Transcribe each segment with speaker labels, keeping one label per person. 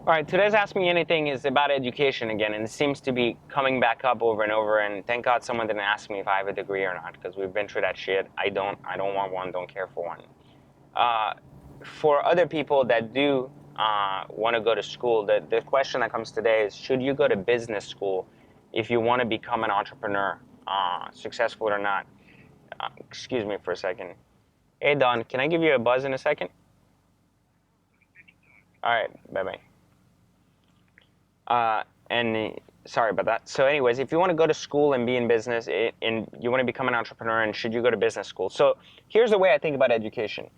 Speaker 1: All right, today's Ask Me Anything is about education again, and it seems to be coming back up over and over. And thank God someone didn't ask me if I have a degree or not, because we've been through that shit. I don't want one. Don't care for one. Uh, for other people that do want to go to school, the question that comes today is: should you go to business school if you want to become an entrepreneur, successful or not? Excuse me for a second. Hey Don, can I give you a buzz in a second? All right, bye bye. And sorry about that. So anyways, if you want to go to school and be in business and you want to become an entrepreneur, and should you go to business school? So here's the way I think about education.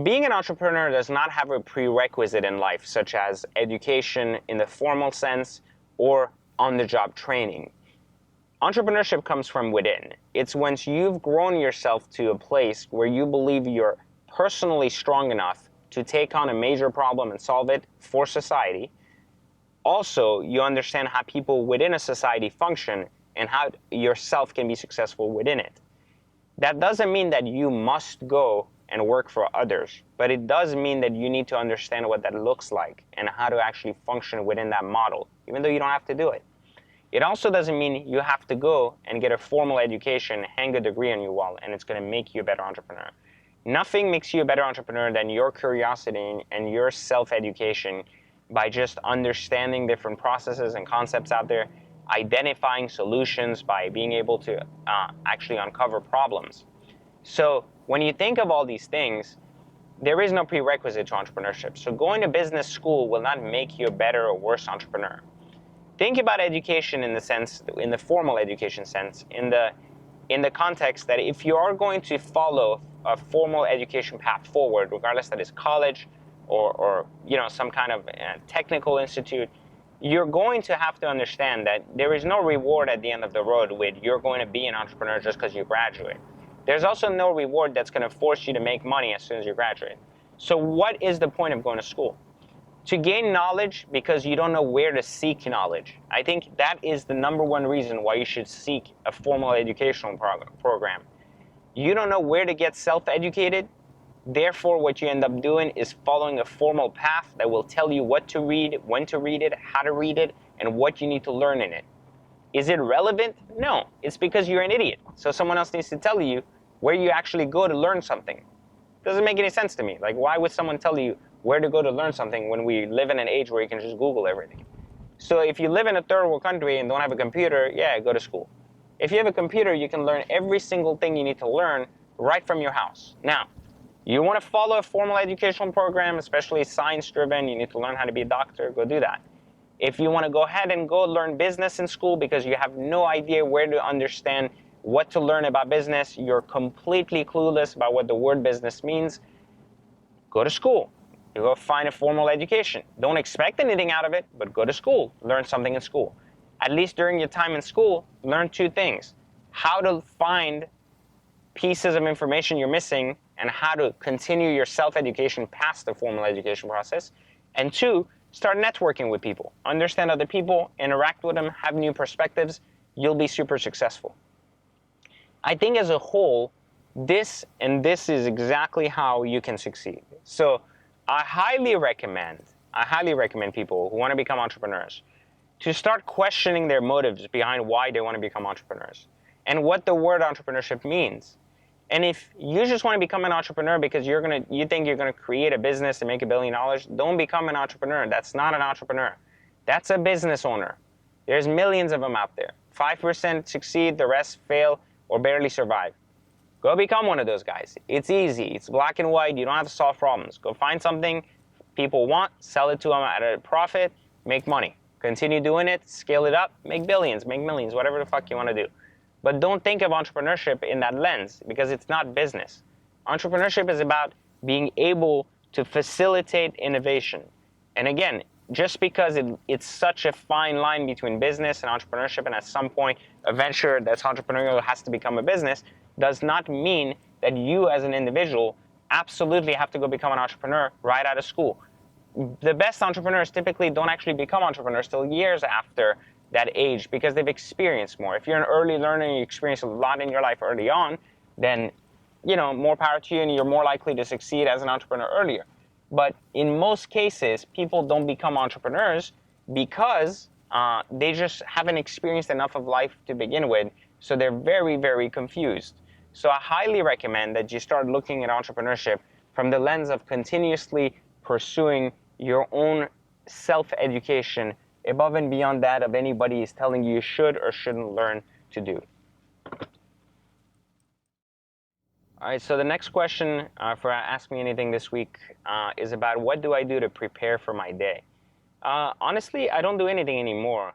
Speaker 1: Being an entrepreneur does not have a prerequisite in life, such as education in the formal sense or on-the-job training. Entrepreneurship comes from within. It's once you've grown yourself to a place where you believe you're personally strong enough to take on a major problem and solve it for society. Also, you understand how people within a society function and how yourself can be successful within it. That doesn't mean that you must go and work for others, but it does mean that you need to understand what that looks like and how to actually function within that model, even though you don't have to do it. It also doesn't mean you have to go and get a formal education, hang a degree on your wall, and it's going to make you a better entrepreneur. Nothing makes you a better entrepreneur than your curiosity and your self-education by just understanding different processes and concepts out there, identifying solutions by being able to actually uncover problems. So when you think of all these things, there is no prerequisite to entrepreneurship. So going to business school will not make you a better or worse entrepreneur. Think about education in the sense, in the formal education sense, in the context that if you are going to follow a formal education path forward, regardless that is college or some kind of technical institute, you're going to have to understand that there is no reward at the end of the road with you're going to be an entrepreneur just because you graduate. There's also no reward that's going to force you to make money as soon as you graduate. So what is the point of going to school? To gain knowledge because you don't know where to seek knowledge. I think that is the number one reason why you should seek a formal educational program. You don't know where to get self-educated. Therefore, what you end up doing is following a formal path that will tell you what to read, when to read it, how to read it, and what you need to learn in it. Is it relevant? No. It's because you're an idiot. So someone else needs to tell you where you actually go to learn something. Doesn't make any sense to me. Like, why would someone tell you where to go to learn something when we live in an age where you can just Google everything? So if you live in a third world country and don't have a computer, yeah, go to school. If you have a computer, you can learn every single thing you need to learn right from your house. Now, you want to follow a formal educational program, especially science-driven, you need to learn how to be a doctor, go do that. If you want to go ahead and go learn business in school because you have no idea where to understand what to learn about business, you're completely clueless about what the word business means, go to school. You go find a formal education. Don't expect anything out of it, but go to school. Learn something in school. At least during your time in school, learn two things. How to find pieces of information you're missing and how to continue your self-education past the formal education process. And two, start networking with people. Understand other people, interact with them, have new perspectives. You'll be super successful. I think as a whole, this is exactly how you can succeed. So I highly recommend people who want to become entrepreneurs to start questioning their motives behind why they want to become entrepreneurs and what the word entrepreneurship means. And if you just want to become an entrepreneur because you think you're gonna create a business and make $1 billion, don't become an entrepreneur. That's not an entrepreneur. That's a business owner. There's millions of them out there. 5% succeed, the rest fail or barely survive. Go become one of those guys. It's easy. It's black and white. You don't have to solve problems. Go find something people want, sell it to them at a profit, make money. Continue doing it, scale it up, make billions, make millions, whatever the fuck you want to do. But don't think of entrepreneurship in that lens because it's not business. Entrepreneurship is about being able to facilitate innovation. And again, just because it's such a fine line between business and entrepreneurship, and at some point a venture that's entrepreneurial has to become a business, does not mean that you as an individual absolutely have to go become an entrepreneur right out of school. The best entrepreneurs typically don't actually become entrepreneurs till years after that age because they've experienced more. If you're an early learner and you experience a lot in your life early on, then more power to you and you're more likely to succeed as an entrepreneur earlier. But in most cases, people don't become entrepreneurs because they just haven't experienced enough of life to begin with. So they're very, very confused. So I highly recommend that you start looking at entrepreneurship from the lens of continuously pursuing your own self-education above and beyond that of anybody is telling you should or shouldn't learn to do. All right, so the next question for Ask Me Anything this week is about what do I do to prepare for my day? Honestly, I don't do anything anymore.